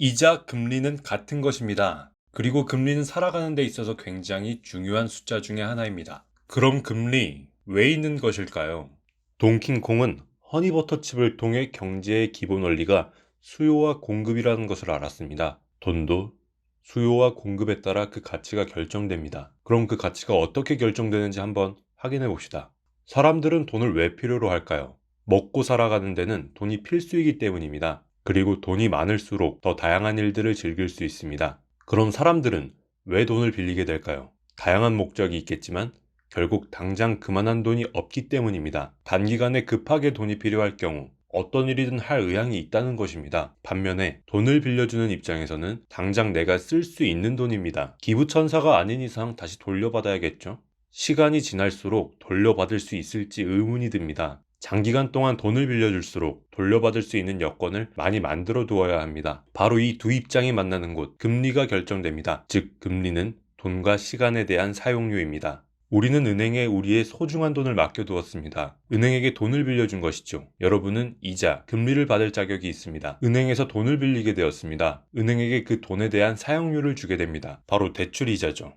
이자, 금리는 같은 것입니다. 그리고 금리는 살아가는 데 있어서 굉장히 중요한 숫자 중에 하나입니다. 그럼 금리 왜 있는 것일까요? 돈킹콩은 허니버터칩을 통해 경제의 기본 원리가 수요와 공급이라는 것을 알았습니다. 돈도 수요와 공급에 따라 그 가치가 결정됩니다. 그럼 그 가치가 어떻게 결정되는지 한번 확인해 봅시다. 사람들은 돈을 왜 필요로 할까요? 먹고 살아가는 데는 돈이 필수이기 때문입니다. 그리고 돈이 많을수록 더 다양한 일들을 즐길 수 있습니다. 그럼 사람들은 왜 돈을 빌리게 될까요? 다양한 목적이 있겠지만 결국 당장 그만한 돈이 없기 때문입니다. 단기간에 급하게 돈이 필요할 경우 어떤 일이든 할 의향이 있다는 것입니다. 반면에 돈을 빌려주는 입장에서는 당장 내가 쓸 수 있는 돈입니다. 기부천사가 아닌 이상 다시 돌려받아야겠죠? 시간이 지날수록 돌려받을 수 있을지 의문이 듭니다. 장기간 동안 돈을 빌려줄수록 돌려받을 수 있는 여건을 많이 만들어 두어야 합니다. 바로 이 두 입장이 만나는 곳, 금리가 결정됩니다. 즉, 금리는 돈과 시간에 대한 사용료입니다. 우리는 은행에 우리의 소중한 돈을 맡겨두었습니다. 은행에게 돈을 빌려준 것이죠. 여러분은 이자, 금리를 받을 자격이 있습니다. 은행에서 돈을 빌리게 되었습니다. 은행에게 그 돈에 대한 사용료를 주게 됩니다. 바로 대출이자죠.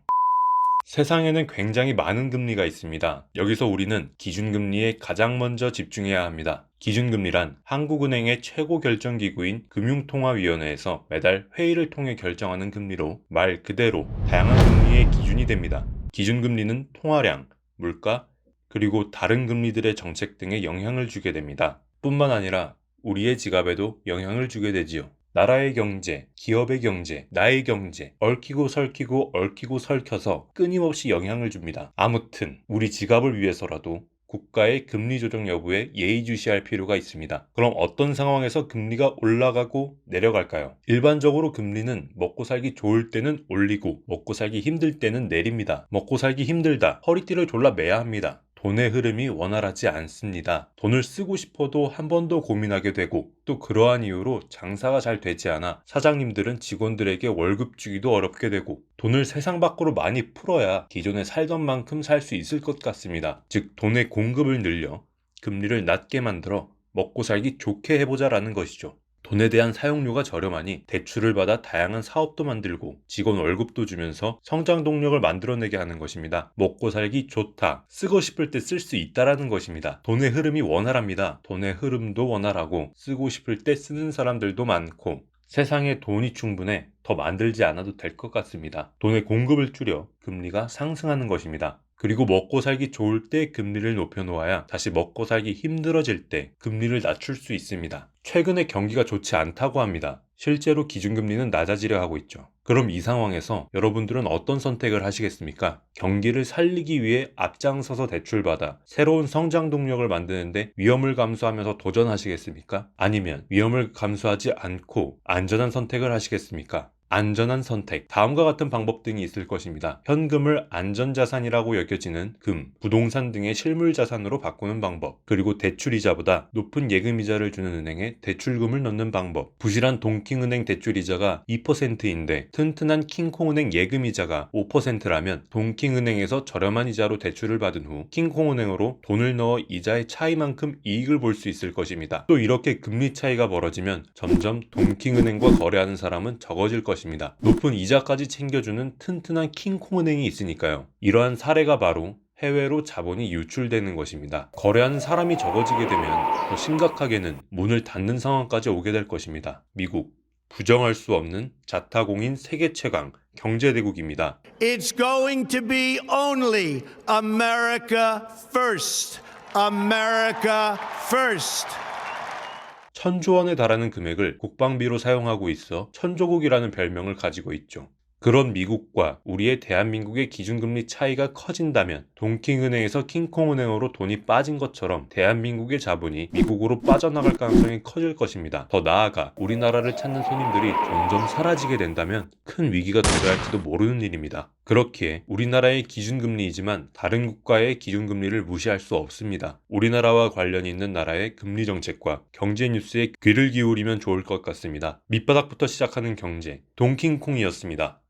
세상에는 굉장히 많은 금리가 있습니다. 여기서 우리는 기준금리에 가장 먼저 집중해야 합니다. 기준금리란 한국은행의 최고 결정기구인 금융통화위원회에서 매달 회의를 통해 결정하는 금리로 말 그대로 다양한 금리의 기준이 됩니다. 기준금리는 통화량, 물가, 그리고 다른 금리들의 정책 등에 영향을 주게 됩니다. 뿐만 아니라 우리의 지갑에도 영향을 주게 되지요. 나라의 경제, 기업의 경제, 나의 경제, 얽히고 설켜서 끊임없이 영향을 줍니다. 아무튼 우리 지갑을 위해서라도 국가의 금리 조정 여부에 예의주시할 필요가 있습니다. 그럼 어떤 상황에서 금리가 올라가고 내려갈까요? 일반적으로 금리는 먹고 살기 좋을 때는 올리고 먹고 살기 힘들 때는 내립니다. 먹고 살기 힘들다, 허리띠를 졸라 매야 합니다. 돈의 흐름이 원활하지 않습니다. 돈을 쓰고 싶어도 한 번 더 고민하게 되고 또 그러한 이유로 장사가 잘 되지 않아 사장님들은 직원들에게 월급 주기도 어렵게 되고 돈을 세상 밖으로 많이 풀어야 기존에 살던 만큼 살 수 있을 것 같습니다. 즉 돈의 공급을 늘려 금리를 낮게 만들어 먹고 살기 좋게 해보자라는 것이죠. 돈에 대한 사용료가 저렴하니 대출을 받아 다양한 사업도 만들고 직원 월급도 주면서 성장 동력을 만들어내게 하는 것입니다. 먹고 살기 좋다, 쓰고 싶을 때 쓸 수 있다라는 것입니다. 돈의 흐름이 원활합니다. 돈의 흐름도 원활하고 쓰고 싶을 때 쓰는 사람들도 많고 세상에 돈이 충분해 더 만들지 않아도 될 것 같습니다. 돈의 공급을 줄여 금리가 상승하는 것입니다. 그리고 먹고 살기 좋을 때 금리를 높여놓아야 다시 먹고 살기 힘들어질 때 금리를 낮출 수 있습니다. 최근에 경기가 좋지 않다고 합니다. 실제로 기준금리는 낮아지려 하고 있죠. 그럼 이 상황에서 여러분들은 어떤 선택을 하시겠습니까? 경기를 살리기 위해 앞장서서 대출받아 새로운 성장 동력을 만드는데 위험을 감수하면서 도전하시겠습니까? 아니면 위험을 감수하지 않고 안전한 선택을 하시겠습니까? 안전한 선택, 다음과 같은 방법 등이 있을 것입니다. 현금을 안전자산이라고 여겨지는 금, 부동산 등의 실물자산으로 바꾸는 방법, 그리고 대출이자보다 높은 예금이자를 주는 은행에 대출금을 넣는 방법. 부실한 동킹은행 대출이자가 2%인데 튼튼한 킹콩은행 예금이자가 5%라면 동킹은행에서 저렴한 이자로 대출을 받은 후 킹콩은행으로 돈을 넣어 이자의 차이만큼 이익을 볼 수 있을 것입니다. 또 이렇게 금리 차이가 벌어지면 점점 동킹은행과 거래하는 사람은 적어질 것입니다. 높은 이자까지 챙겨주는 튼튼한 킹콩은행이 있으니까요. 이러한 사례가 바로 해외로 자본이 유출되는 것입니다. 거래하는 사람이 적어지게 되면 더 심각하게는 문을 닫는 상황까지 오게 될 것입니다. 미국, 부정할 수 없는 자타공인 세계 최강 경제대국입니다. It's going to be only America first. America first. 1,000조 원에 달하는 금액을 국방비로 사용하고 있어 천조국이라는 별명을 가지고 있죠. 그런 미국과 우리의 대한민국의 기준금리 차이가 커진다면 동킹은행에서 킹콩은행으로 돈이 빠진 것처럼 대한민국의 자본이 미국으로 빠져나갈 가능성이 커질 것입니다. 더 나아가 우리나라를 찾는 손님들이 점점 사라지게 된다면 큰 위기가 도래할지도 모르는 일입니다. 그렇기에 우리나라의 기준금리이지만 다른 국가의 기준금리를 무시할 수 없습니다. 우리나라와 관련이 있는 나라의 금리 정책과 경제 뉴스에 귀를 기울이면 좋을 것 같습니다. 밑바닥부터 시작하는 경제, 동킹콩이었습니다.